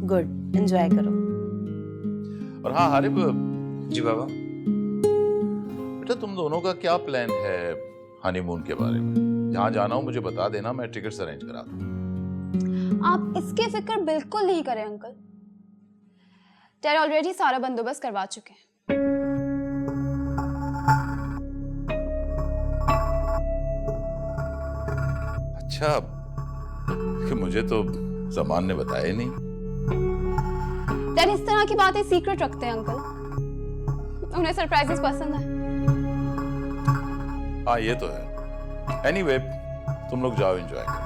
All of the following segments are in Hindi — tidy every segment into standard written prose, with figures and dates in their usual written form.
गुड, एंजॉय करो। और हाँ हारिब, जी बाबा। बेटा तुम दोनों का क्या प्लान है हनीमून के बारे में? जहाँ जाना हो मुझे बता देना, मैं टिकट्स अरेंज करा दूँ। आप इसकी फिक्र बिल्कुल नहीं करें अंकल, डैड ऑलरेडी सारा बंदोबस्त करवा चुके हैं। अच्छा, कि मुझे तो जमान ने बताया ही नहीं। डैड इस तरह की बातें सीक्रेट रखते हैं अंकल, उन्हें सरप्राइजेस पसंद है। हाँ ये तो है। एनीवे, तुम लोग जाओ एंजॉय करो।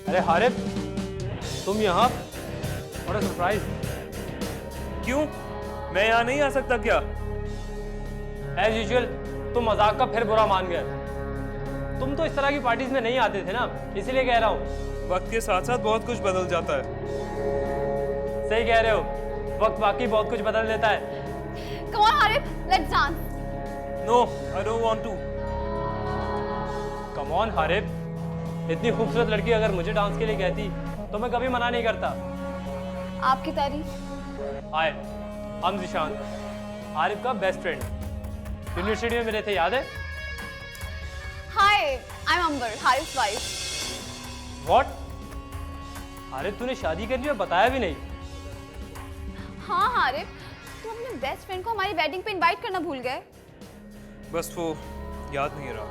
अरे हारिब, तुम यहाँ? बड़ा सरप्राइज। क्यों, मैं यहाँ नहीं आ सकता क्या? एज यूजुअल तुम मजाक का फिर बुरा मान गए। तुम तो इस तरह की पार्टीज में नहीं आते थे ना, इसीलिए कह रहा हूँ। वक्त के साथ साथ बहुत कुछ बदल जाता है। सही कह रहे हो, वक्त वाकई बहुत कुछ बदल देता है। Come on Harib, let's dance. No, I don't want to. Come on Harib, इतनी खूबसूरत लड़की अगर मुझे डांस के लिए कहती तो मैं कभी मना नहीं करता। आपकी तारीफ। हाय, हम जिशान, हारिब का बेस्ट फ्रेंड। यूनिवर्सिटी में मिले थे, याद है? Hi, I'm Amber, Harib wife. What? Harib तूने शादी कर ली और बताया भी नहीं? हाँ हारिब, तुम अपने बेस्ट फ्रेंड को हमारी वेडिंग पे इनवाइट करना भूल गए। बस वो याद नहीं रहा।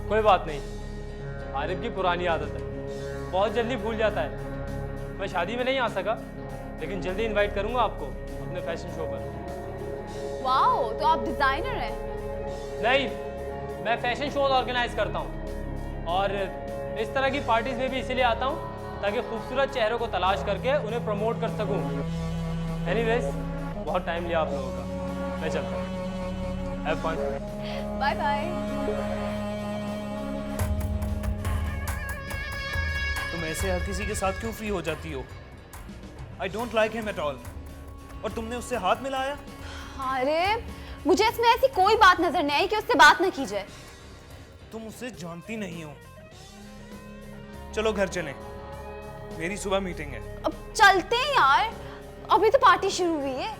कोई बात नहीं, हारिब की पुरानी आदत है, बहुत जल्दी भूल जाता है। मैं शादी में नहीं आ सका, लेकिन जल्दी इनवाइट करूंगा आपको अपने फैशन शो पर। वाओ, तो आप डिजाइनर हैं? नहीं, मैं फैशन शो ऑर्गेनाइज करता हूँ और इस तरह की पार्टीज में भी इसीलिए आता हूँ ताकि खूबसूरत चेहरों को तलाश करके उन्हें प्रमोट कर सकूँ। एनीवेज, बहुत टाइम लिया आप लोगों का, मैं चलता हूँ। Have fun. Bye bye. तुम ऐसे हर किसी के साथ क्यों फ्री हो जाती हो? I don't like him at all. और तुमने उससे हाथ मिलाया? हारिब, मुझे इसमें ऐसी कोई बात नजर नहीं आई कि उससे बात न की जाए। तुम उसे जानती नहीं हो। चलो घर चलें, मेरी सुबह मीटिंग है। अब चलते हैं यार, अभी तो पार्टी शुरू हुई है।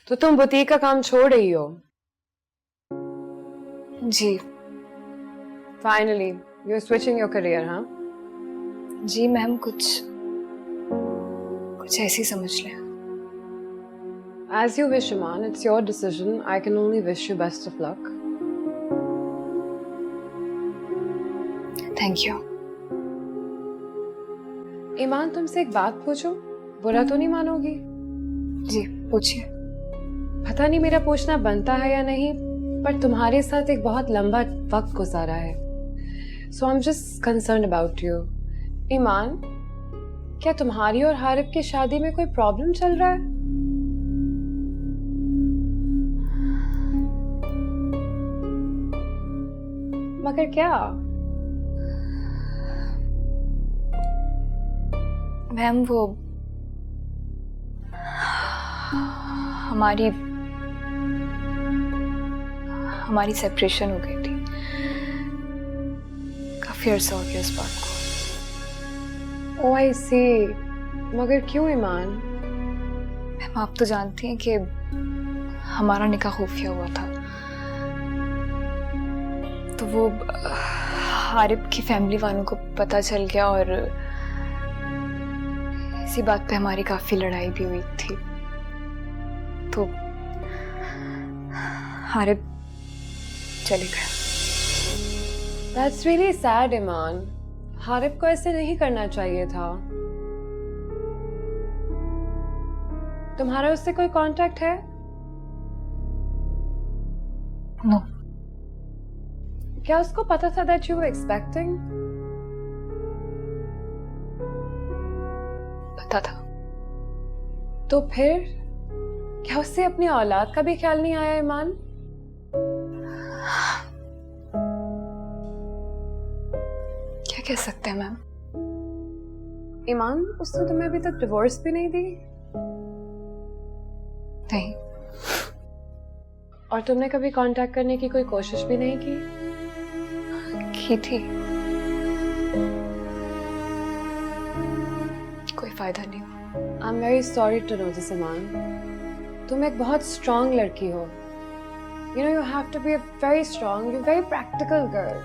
तो तुम बुटीक का काम छोड़ रही हो? जी। Finally you are switching your career, हाँ? जी मैम, कुछ ऐसी समझ लें। As you wish, Iman. It's your decision. I can only wish you best of luck. Thank you. Iman, तुमसे एक बात पूछूं? बुरा तो नहीं मानोगी? जी पूछिए। पता नहीं मेरा पूछना बनता है या नहीं, पर तुम्हारे साथ एक बहुत लंबा वक्त गुजारा है, so I am just concerned about you. Iman, क्या तुम्हारी और हारिब की शादी में कोई प्रॉब्लम चल रहा है? मगर क्या? मैम वो हमारी सेपरेशन हो गई थी। काफी अर्सा हो गया इस बात को। ओह आई सी। मगर क्यों ईमान? मैम आप तो जानती हैं कि हमारा निकाह खुफिया हुआ था, तो वो हारिब की फैमिली वालों को पता चल गया और इसी बात पे हमारी काफी लड़ाई भी हुई थी। तो हारिब चले गए। That's really sad, ईमान। हारिब को ऐसे नहीं करना चाहिए था। तुम्हारा उससे कोई कांटेक्ट है? नो। क्या उसको पता था that you were expecting? पता था। तो फिर क्या उससे अपनी औलाद का भी ख्याल नहीं आया ईमान? क्या कह सकते हैं मैम? ईमान, उसने तुम्हें अभी तक डिवोर्स भी नहीं दी? नहीं। और तुमने कभी कांटेक्ट करने की कोई कोशिश भी नहीं की? की थी, कोई फायदा नहीं हुआ। I am very sorry to know this Iman. तुम एक बहुत स्ट्रांग लड़की हो। You know you have to be a very strong, you very practical girl.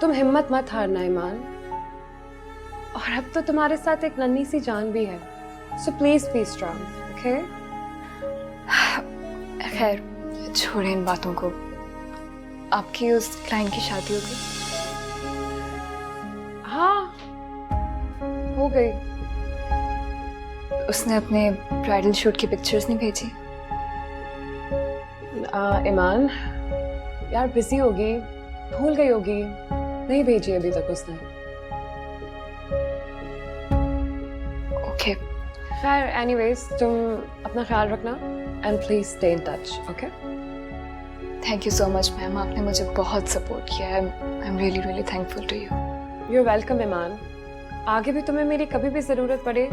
तुम हिम्मत मत हारना ईमान। और अब तो तुम्हारे साथ एक नन्ही सी जान भी है, so please be strong, okay? खैर छोड़ें इन बातों को। आपकी उस क्लाइंट की शादी हो गई? हाँ, हो गई। उसने अपने ब्राइडल शूट की पिक्चर्स नहीं भेजी? ईमान यार बिजी होगी, भूल गई होगी, नहीं भेजी अभी तक उसने। ओके। खैर एनीवेज, तुम अपना ख्याल रखना and please stay in touch, okay? Thank you so much ma'am, आपने मुझे बहुत सपोर्ट किया है। I am really really thankful to you. You are welcome Iman. आगे भी तुम्हें मेरी कभी भी जरूरत पड़े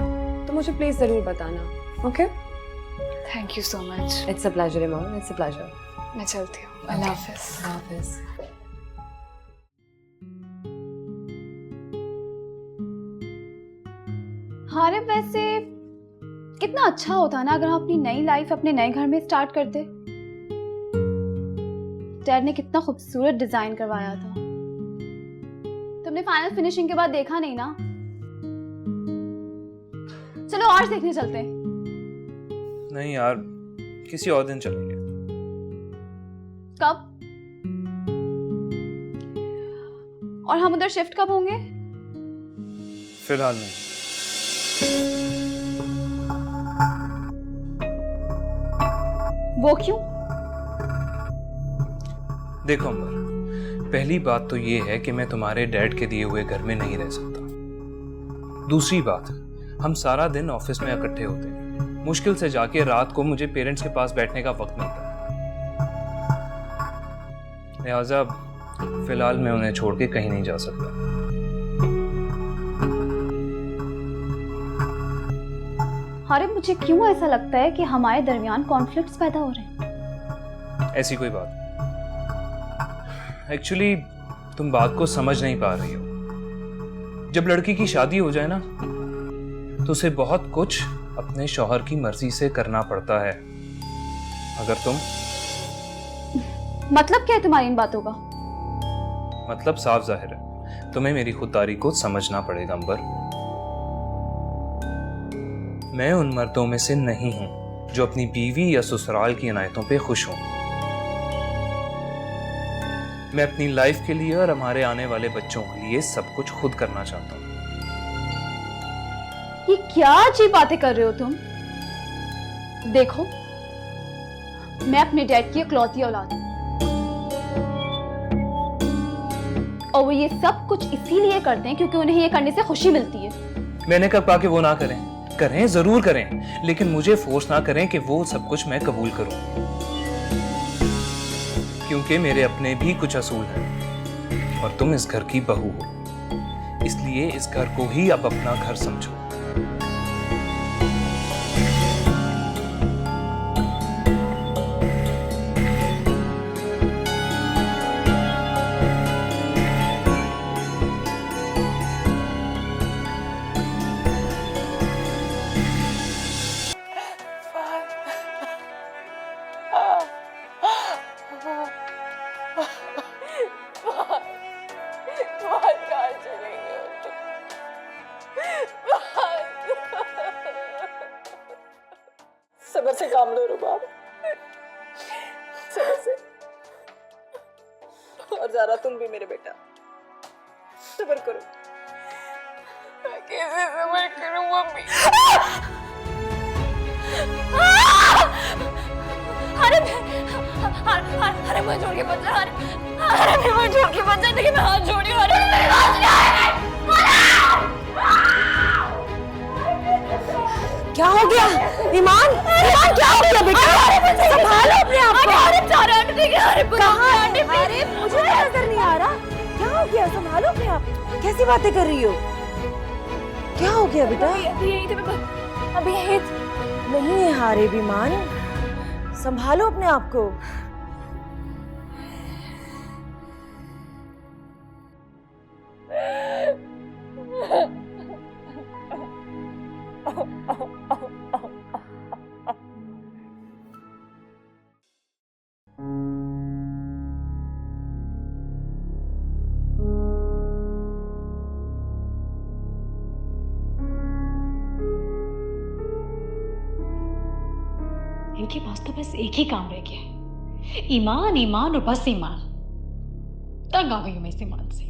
तो मुझे प्लीज जरूर बताना, okay? Thank you so much. It's a pleasure Iman, it's a pleasure. मैं चलती हूँ। अल्लाह हाफिज़। हाफिज़। हारिब वैसे कितना अच्छा होता ना अगर हम अपनी नई लाइफ अपने नए घर में स्टार्ट करते। डैड ने कितना खूबसूरत डिजाइन करवाया था। तुमने फाइनल फिनिशिंग के बाद देखा नहीं ना? चलो और देखने चलते हैं। नहीं यार, किसी और दिन चलेंगे। कब? और हम उधर शिफ्ट कब होंगे? फिलहाल नहीं। वो क्यों? देखो अंबर, पहली बात तो ये है कि मैं तुम्हारे डैड के दिए हुए घर में नहीं रह सकता। दूसरी बात, हम सारा दिन ऑफिस में इकट्ठे होते हैं। मुश्किल से जाके रात को मुझे पेरेंट्स के पास बैठने का वक्त मिलता है। लिहाजा फिलहाल मैं उन्हें छोड़ के कहीं नहीं जा सकता। हारिब, मुझे क्यों ऐसा लगता है कि हमारे दरमियान कॉन्फ्लिक्ट्स पैदा हो रहे हैं? ऐसी कोई बात। एक्चुअली तुम बात को समझ नहीं पा रही हो। जब लड़की की शादी हो जाए ना, तो उसे बहुत कुछ अपने शौहर की मर्जी से करना पड़ता है। अगर तुम मतलब क्या है तुम्हारी इन बातों का? मतलब साफ जाहिर है, तुम्हें मेरी खुददारी को समझना पड़ेगा अंबर। मैं उन मर्दों में से नहीं हूं जो अपनी बीवी या ससुराल की इनायतों पे खुश हूं। मैं अपनी लाइफ के लिए और हमारे आने वाले बच्चों के लिए सब कुछ खुद करना चाहता हूं। ये क्या अजीब बातें कर रहे हो तुम? देखो, मैं अपने डैड की इकलौती औलाद हूं और वो ये सब कुछ इसीलिए करते हैं क्योंकि उन्हें ये करने से खुशी मिलती है। मैंने कब कहा कि वो ना करें? करें, जरूर करें, लेकिन मुझे फोर्स ना करें कि वो सब कुछ मैं कबूल करूं। क्योंकि मेरे अपने भी कुछ असूल हैं और तुम इस घर की बहू हो, इसलिए इस घर को ही अब अपना घर समझो। सब्र से काम लो रुबाब, सब्र से। और ज़ारा तुम भी मेरे बेटा, सब्र करो। मैं कैसे सब्र करूं मम्मी? अरे मैं छोड़ के बच जा, अरे मैं छोड़ के बच जा, लेकिन मैं हाथ जोड़ी, अरे मेरे हाथ नहीं आए। क्या हो गया ईमान? ईमान क्या हो गया बेटा? संभालो अपने आप को। अरे मुझे नजर नहीं आ रहा। क्या हो गया? संभालो अपने आप। कैसी बातें कर रही हो? क्या हो गया बेटा? अभी यही थे, अभी यही नहीं है हारे ईमान, संभालो अपने आप को। इनके पास तो बस एक ही काम रह गया है, ईमान ईमान और बस ईमान। तंग आ गई हूं मैं इस ईमान से।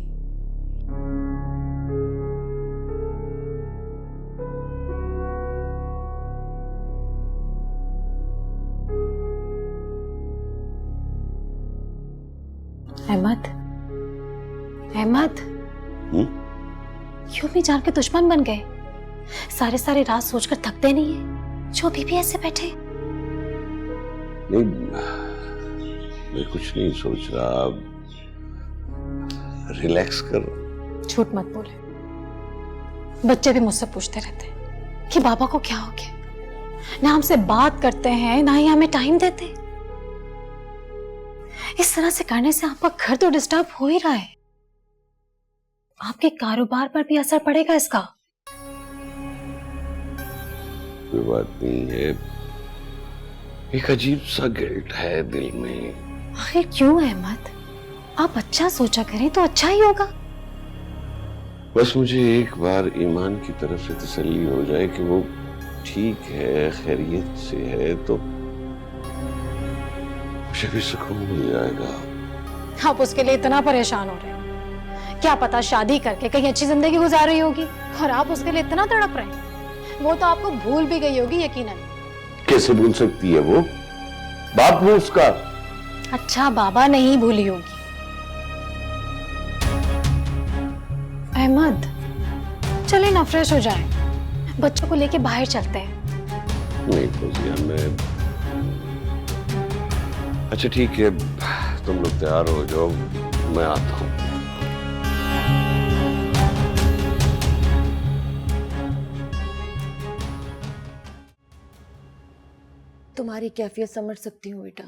अहमद, अहमद, क्यों भी जान के दुश्मन बन गए? सारे सारे रात सोचकर थकते नहीं है जो अभी भी ऐसे बैठे? नहीं, मैं कुछ नहीं सोच रहा, रिलैक्स कर। झूठ मत बोले, बच्चे भी मुझसे पूछते रहते हैं कि बाबा को क्या हो गया। ना हमसे बात करते हैं, ना ही हमें टाइम देते। इस तरह से करने से आपका घर तो डिस्टर्ब हो ही रहा है, आपके कारोबार पर भी असर पड़ेगा इसका। कोई बात नहीं है, एक अजीब सा गिल्ट है दिल में। आखिर क्यों अहमद? आप अच्छा सोचा करें तो अच्छा ही होगा। बस मुझे एक बार ईमान की तरफ से तसल्ली हो जाए कि वो ठीक है, खैरियत से है, तो मुझे भी सुकून मिल जाएगा। आप उसके लिए इतना परेशान हो रहे हैं, क्या पता शादी करके कहीं अच्छी जिंदगी गुजार रही होगी और आप उसके लिए इतना तड़प रहे हैं। वो तो आपको भूल भी गई होगी यकीनन। कैसे भूल सकती है वो? बाप वो उसका। अच्छा, बाबा नहीं भूली होगी। अहमद, चले ना, फ्रेश हो जाएं, बच्चों को लेके बाहर चलते हैं। नहीं फौजिया, मैं अच्छा ठीक है, तुम लोग तैयार हो जाओ, मैं आता हूँ। तुम्हारी कैफियत समझ सकती हूँ बेटा,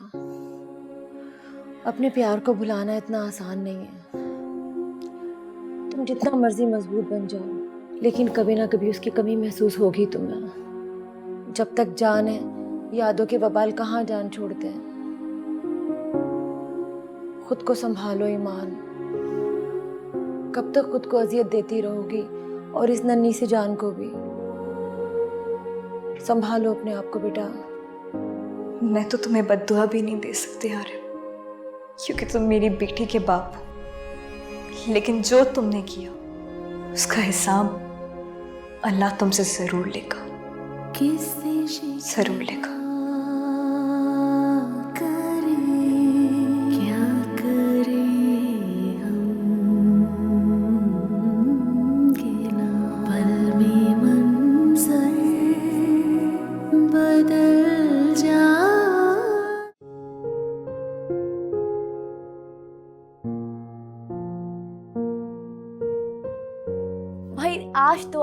अपने प्यार को भुलाना इतना आसान नहीं है। तुम जितना मर्जी मजबूत बन जाओ, लेकिन कभी ना कभी उसकी कमी महसूस होगी तुम्हें। जब तक जान है, यादों के बबाल कहाँ जान छोड़ते हैं। खुद को संभालो ईमान, कब तक खुद को अजियत देती रहोगी और इस नन्ही सी जान को भी। संभालो अपने आप को बेटा। मैं तो तुम्हें बद्दुआ भी नहीं दे सकती यार, क्योंकि तुम मेरी बेटी के बाप हो। लेकिन जो तुमने किया उसका हिसाब अल्लाह तुमसे जरूर लेगा, जरूर लेगा।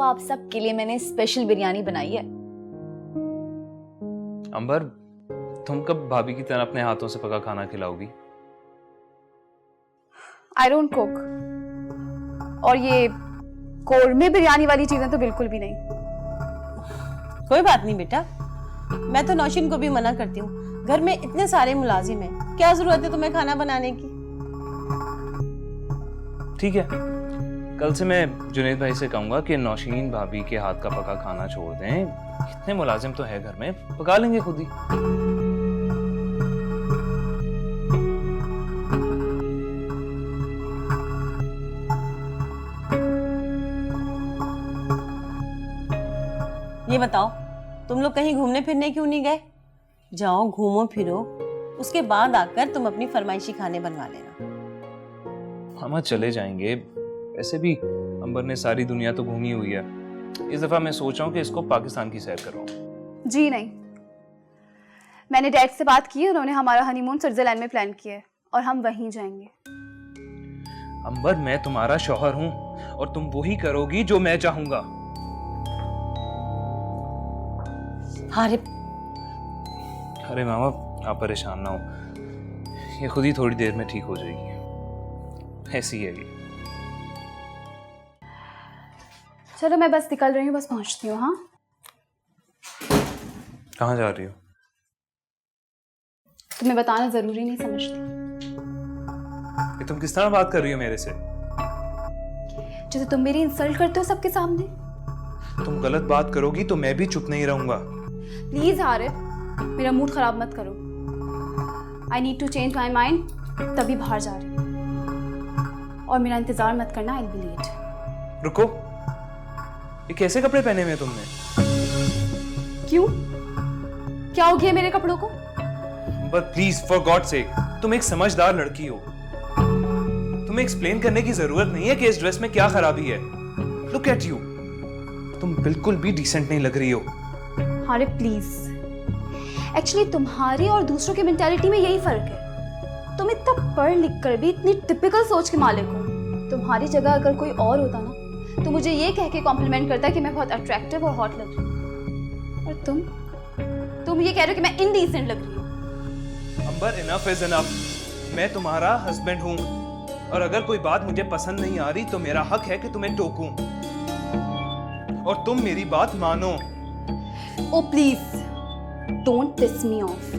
आप सबके लिए मैंने स्पेशल बिरयानी बनाई है। अंबर, तुम कब भाभी की तरह अपने हाथों से पका खाना खिलाओगी? आई डोंट कुक, और ये कौरमे बिरयानी वाली चीजें तो बिल्कुल भी नहीं। कोई बात नहीं बेटा, मैं तो नौशीन को भी मना करती हूँ। घर में इतने सारे मुलाजिम हैं, क्या जरूरत है तुम्हें खाना बनाने की? ठीक है, कल से मैं जुनेद भाई से कहूंगा कि नौशीन भाभी के हाथ का पका खाना छोड़ दें। इतने मुलाजिम तो है घर में, पका लेंगे खुद ही। ये बताओ, तुम लोग कहीं घूमने फिरने क्यों नहीं गए? जाओ घूमो फिरो, उसके बाद आकर तुम अपनी फरमाइशी खाने बनवा लेना। हम चले जाएंगे, वैसे भी अंबर ने सारी दुनिया तो घूमी हुई है। इस दफा मैं सोच रहा हूँ कि इसको पाकिस्तान की सैर करवाऊं। जी नहीं, मैंने डैड से बात की है, उन्होंने हमारा हनीमून स्विट्जरलैंड में प्लान किया है और हम वहीं जाएंगे। अंबर, मैं तुम्हारा शौहर हूँ और तुम वही करोगी जो मैं चाहूंगा। हारिब, अरे मामा, आप परेशान ना हो, ये खुद ही थोड़ी देर में ठीक हो जाएगी, ऐसी है ये। चलो मैं बस निकल रही हूँ, बस पहुंचती हूँ। हाँ, कहाँ जा रही हो? तुम्हें बताना जरूरी नहीं समझती। ये तुम किस तरह बात कर रही हो मेरे से? जैसे तुम मेरी इंसल्ट करते हो सबके सामने। तुम गलत बात करोगी तो मैं भी चुप नहीं रहूंगा। प्लीज हारिब, मेरा मूड खराब मत करो। I need to change my mind, तभी बाहर जा रही हूँ। और मेरा इंतजार मत करना, आई विल बी लेट। रुको, ये कैसे कपड़े पहने हुए तुमने? क्यों, क्या हो गया मेरे कपड़ों को? But please, for God sake, तुम एक समझदार लड़की हो, तुम्हें एक्सप्लेन करने की जरूरत नहीं है कि इस ड्रेस में क्या खराबी है। लुक एट यू, तुम बिल्कुल भी डिसेंट नहीं लग रही हो। हारिब प्लीज, एक्चुअली तुम्हारी और दूसरों की मेंटालिटी में यही फर्क है। तुम इतना पढ़ लिख कर भी इतनी टिपिकल सोच के मालिक हो। तुम्हारी जगह अगर कोई और होता ना, तो मुझे ये कह के कॉम्प्लीमेंट करता कि मैं बहुत अट्रैक्टिव और हॉट लग रही हूँ। और तुम ये कह रहे हो कि मैं इनडिसेंट लग रही हूँ। अंबर, इनफ इज इनफ। मैं तुम्हारा हस्बैंड हूँ और अगर कोई बात मुझे पसंद नहीं आ रही तो मेरा हक है कि तुम्हें टोकूं और तुम मेरी बात मानो। Oh please, don't piss me off.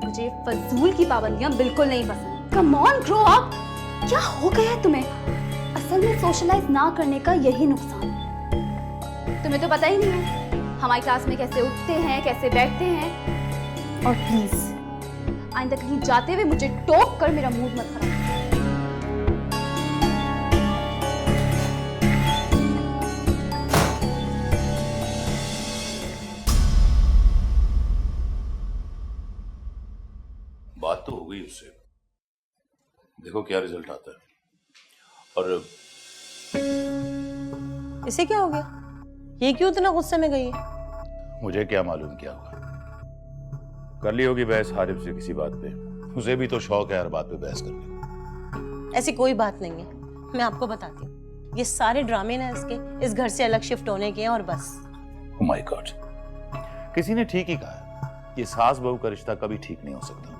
मुझे फजूल की पाबंदियां बिल्कुल नहीं पसंद। Come on, grow up. क्या हो गया है तुम्हें? असल में सोशलाइज ना करने का यही नुकसान है। तुम्हें तो पता ही नहीं है हमारी क्लास में कैसे उठते हैं, कैसे बैठते हैं। और प्लीज आइंदा कहीं जाते हुए मुझे टोक कर मेरा मूड मत खराब। बात तो हो गई उससे, देखो क्या रिजल्ट आता है। और इसे क्या हो गया? ये क्यों इतना गुस्से में गई है? मुझे क्या मालूम क्या हुआ। कर ली होगी बहस हारिब से किसी बात पे। उसे भी तो शौक है हर बात पे बहस करने का। ऐसी कोई बात नहीं है, मैं आपको बताती हूँ। ये सारे ड्रामे ना इसके इस घर से अलग शिफ्ट होने के हैं और बस। ओह माय गॉड, किसी ने ठीक ही कहा है, ये सास बहू का रिश्ता कभी ठीक नहीं हो सकता।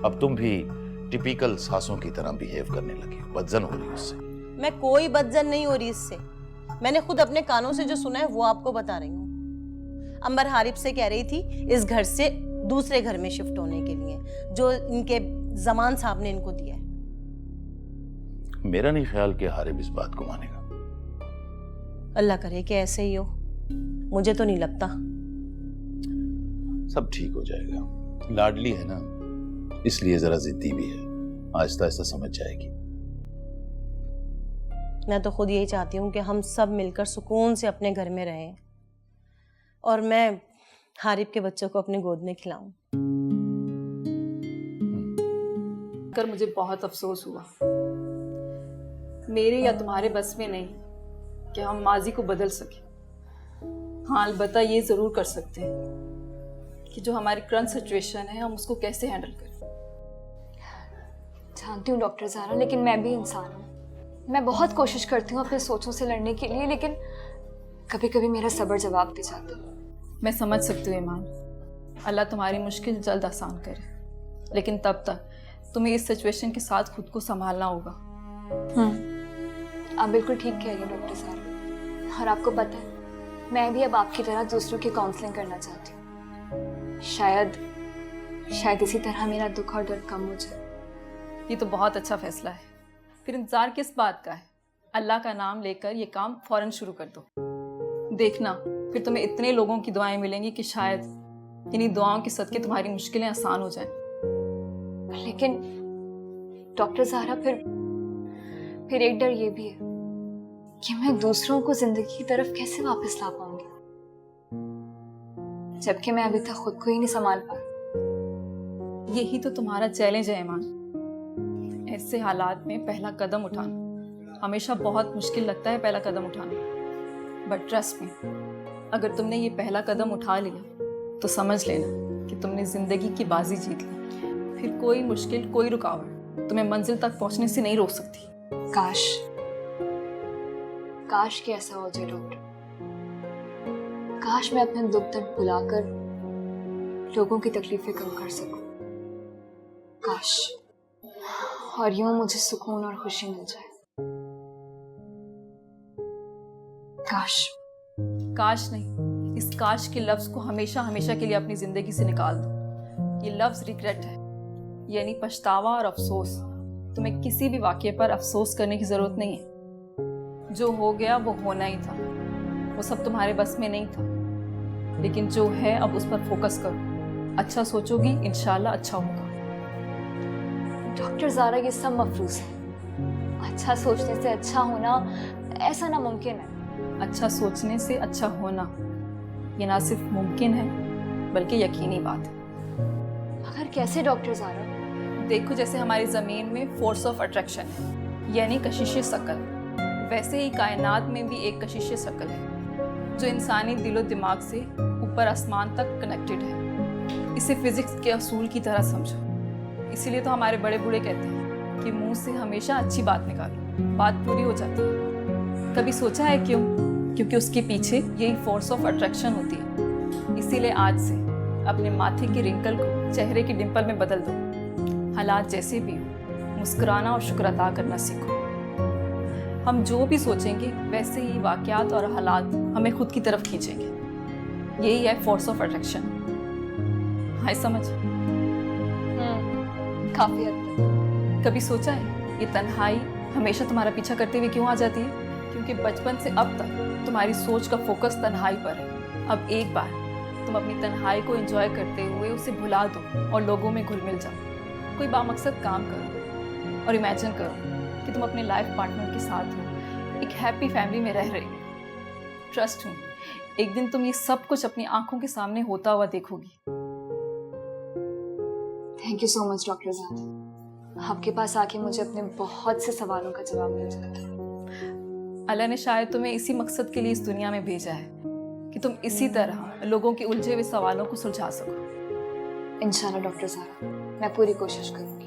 अब तुम भी टिपिकल सासों की तरह बिहेव करने लगी हो, बदजन हो रही हो उससे। मैं कोई बदजन नहीं हो रही इससे, मैंने खुद अपने कानों से जो सुना है वो आपको बता रही हूँ। अंबर हारिब से कह रही थी इस घर से दूसरे घर में शिफ्ट होने के लिए, जो इनके जमान साहब ने इनको दिया है। मेरा नहीं ख्याल कि हारिब इस बात को मानेगा। अल्लाह करे कि ऐसे ही हो, मुझे तो नहीं लगता। सब ठीक हो जाएगा, लाडली है ना, इसलिए जरा जिद्दी भी है, आहिस्ता आहिस्ता समझ जाएगी। मैं तो खुद यही चाहती हूँ कि हम सब मिलकर सुकून से अपने घर में रहें और मैं हारिब के बच्चों को अपने गोद में खिलाऊं। कर मुझे बहुत अफसोस हुआ। मेरे या तुम्हारे बस में नहीं कि हम माजी को बदल सके। हाँ, अलबत्ता ये जरूर कर सकते हैं कि जो हमारी करंट सिचुएशन है हम उसको कैसे हैंडल करें। जानती हूँ डॉक्टर ज़ारा, लेकिन मैं भी इंसान हूँ। मैं बहुत कोशिश करती हूँ अपने सोचों से लड़ने के लिए, लेकिन कभी कभी मेरा सब्र जवाब दे जाता। मैं समझ सकती हूँ ईमान, अल्लाह तुम्हारी मुश्किल जल्द आसान करे, लेकिन तब तक तुम्हें इस सिचुएशन के साथ खुद को संभालना होगा। आप बिल्कुल ठीक कह रही हैं डॉक्टर साहब, और आपको पता है मैं भी अब आपकी तरह दूसरों की काउंसलिंग करना चाहती हूँ। शायद इसी तरह मेरा दुख और दर्द कम हो जाए। ये तो बहुत अच्छा फैसला है, फिर इंतजार किस बात का है? अल्लाह का नाम लेकर ये काम फौरन शुरू कर दो। देखना फिर तुम्हें इतने लोगों की दुआएं मिलेंगी कि शायद इन्हीं दुआओं के सदके तुम्हारी मुश्किलें आसान हो जाएं। लेकिन डॉक्टर ज़हरा, फिर एक डर ये भी है कि मैं दूसरों को जिंदगी की तरफ कैसे वापस ला पाऊंगी, जबकि मैं अभी तक खुद को ही नहीं संभाल पा। यही तो तुम्हारा चैलेंज है ईमान। ऐसे हालात में पहला कदम उठाना हमेशा बहुत मुश्किल लगता है, पहला कदम उठाना, बट ट्रस्ट मी, अगर तुमने ये पहला कदम उठा लिया तो समझ लेना कि तुमने जिंदगी की बाजी जीत ली। फिर कोई मुश्किल, कोई रुकावट तुम्हें मंजिल तक पहुंचने से नहीं रोक सकती। काश कि ऐसा हो जाए डॉक्टर। काश मैं अपने दुख दर्द भुलाकर लोगों की तकलीफें कम कर सकूं। काश, और यूं मुझे सुकून और खुशी मिल जाए। काश नहीं, इस काश के लफ्ज को हमेशा हमेशा के लिए अपनी जिंदगी से निकाल दो। ये लफ्ज रिग्रेट है, यानी पछतावा और अफसोस। तुम्हें किसी भी वाक़ये पर अफसोस करने की जरूरत नहीं है। जो हो गया वो होना ही था, वो सब तुम्हारे बस में नहीं था, लेकिन जो है अब उस पर फोकस करो। अच्छा सोचोगी इंशाल्लाह अच्छा होगा। डॉक्टर ज़ारा, ये सब मफरूज है। अच्छा सोचने से अच्छा होना ऐसा नामुमकिन है। अच्छा सोचने से अच्छा होना ये ना सिर्फ मुमकिन है बल्कि यकीनी बात है। मगर कैसे डॉक्टर ज़ारा? देखो, जैसे हमारी ज़मीन में फोर्स ऑफ अट्रैक्शन है, यानी कशिश शकल, वैसे ही कायनात में भी एक कशिश शकल है जो इंसानी दिलो दिमाग से ऊपर आसमान तक कनेक्टेड है। इसे फिजिक्स के असूल की तरह समझो। इसीलिए तो हमारे बड़े बूढ़े कहते हैं कि मुंह से हमेशा अच्छी बात निकालो, बात पूरी हो जाती है। कभी सोचा है क्यों? क्योंकि उसके पीछे यही फोर्स ऑफ अट्रैक्शन होती है। इसीलिए आज से अपने माथे की रिंकल को चेहरे की डिंपल में बदल दो। हालात जैसे भी हो, मुस्कुराना और शुक्र अदा करना सीखो। हम जो भी सोचेंगे वैसे ही वाक़यात और हालात हमें खुद की तरफ खींचेंगे। यही है फोर्स ऑफ अट्रैक्शन। हाय समझ? काफी हद तक। कभी सोचा है ये तन्हाई हमेशा तुम्हारा पीछा करते हुए क्यों आ जाती है? क्योंकि बचपन से अब तक तुम्हारी सोच का फोकस तन्हाई पर है। अब एक बार तुम अपनी तन्हाई को एंजॉय करते हुए उसे भुला दो और लोगों में घुल मिल जाओ। कोई बामकसद काम करो और इमेजिन करो कि तुम अपने लाइफ पार्टनर के साथ हो, एक हैप्पी फैमिली में रह रहे हो। ट्रस्ट मी, एक दिन तुम ये सब कुछ अपनी आंखों के सामने होता हुआ देखोगी। Thank you so much doctor Zara. आपके पास आके मुझे अपने बहुत से सवालों का जवाब मिल जाता। अल्लाह ने शायद तुम्हें इसी मकसद के लिए इस दुनिया में भेजा है कि तुम इसी तरह लोगों के उलझे हुए सवालों को सुलझा सको। इंशाल्लाह डॉक्टर ज़ारा, मैं पूरी कोशिश करूंगी।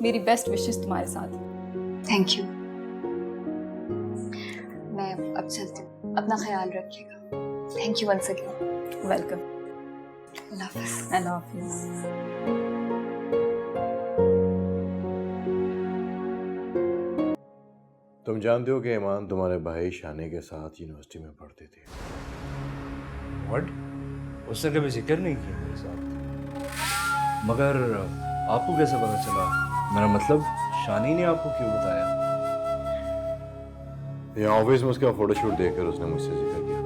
मेरी बेस्ट विशेस तुम्हारे साथ। Thank you. मैं अब चलती हूँ, अपना ख्याल रखिएगा। Thank you once again. Welcome. Allah हाफ़िज़। अल्लाह हाफ़िज़। तुम जानते हो कि ईमान तुम्हारे भाई शानी के साथ यूनिवर्सिटी में पढ़ती थी। व्हाट? उसने कभी जिक्र नहीं किया मेरे साथ। मगर आपको कैसे पता चला? मेरा मतलब शानी ने आपको क्यों बताया? यहाँ ऑफिस में उसका फोटोशूट देखकर उसने मुझसे जिक्र किया।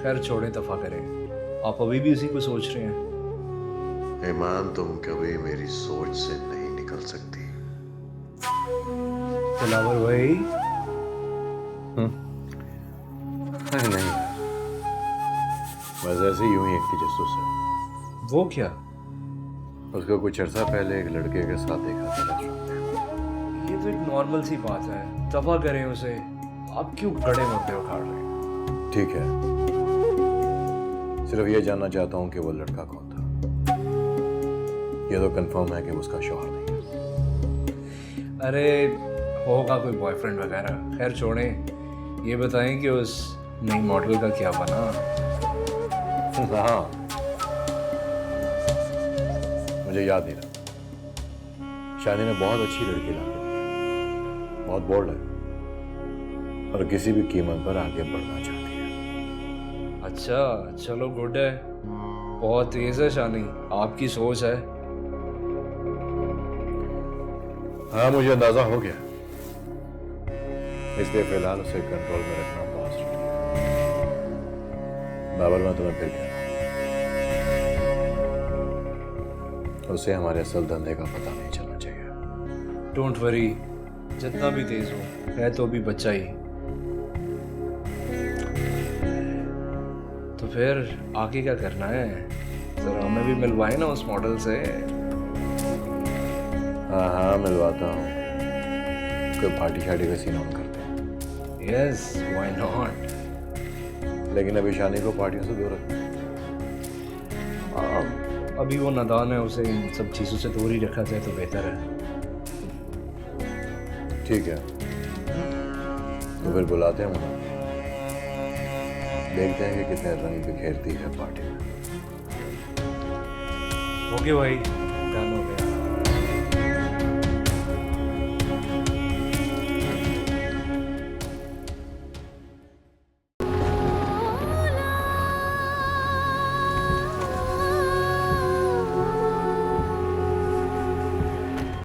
खैर छोड़ें, दफा करें। आप अभी भी उसी को सोच रहे हैं? ईमान, तुम कभी मेरी सोच से नहीं निकल सकती। दिलावर भाई। नहीं यार, बस ऐसे यूं ही एक तजस्सुस है। वो क्या? उसको कुछ अर्सा पहले एक लड़के के साथ देखा था रेस्टोरेंट में। ये तो एक नॉर्मल सी बात है, दफा करें उसे। आप क्यों गड़े मुद्दे उखाड़ रहे हैं? ठीक है, सिर्फ ये जानना चाहता हूँ कि वो लड़का कौन था। ये तो कंफर्म है कि उसका शौहर नहीं है। अरे होगा कोई बॉयफ्रेंड वगैरह। खैर छोड़ें, ये बताएं कि उस नई मॉडल का क्या बना? हाँ, मुझे याद नहीं रहा। शादी ने बहुत अच्छी लड़की ला दी, बहुत बोल्ड है और किसी भी कीमत पर आगे बढ़ना चाहती है। अच्छा, चलो गुड है। बहुत तेज है शानी, आपकी सोच है। हाँ, मुझे अंदाजा हो गया, इसलिए फिलहाल उसे कंट्रोल में रखना बहुत जरूरी है। बाबर, मैं तुम्हें फिर कह रहा हूं, उसे हमारे असल धंधे का पता नहीं चलना चाहिए। डोंट वरी, जितना भी तेज हो है तो भी बच्चा ही। तो फिर आगे क्या करना है? जरा हमें भी मिलवाए ना उस मॉडल से। हाँ हाँ, मिलवाता हूँ। कोई पार्टी शार्टी का सीन ऑन करते हैं। Yes, why not. लेकिन अभी शानी को पार्टियों से दूर रखना है। अभी वो नादान है, उसे इन सब चीज़ों से दूर ही रखा जाए तो बेहतर है। ठीक है, तो फिर बुलाते हैं मुन्ना, देखते हैं कि कितने रंग बिखेरती है पार्टी में। ओके भाई।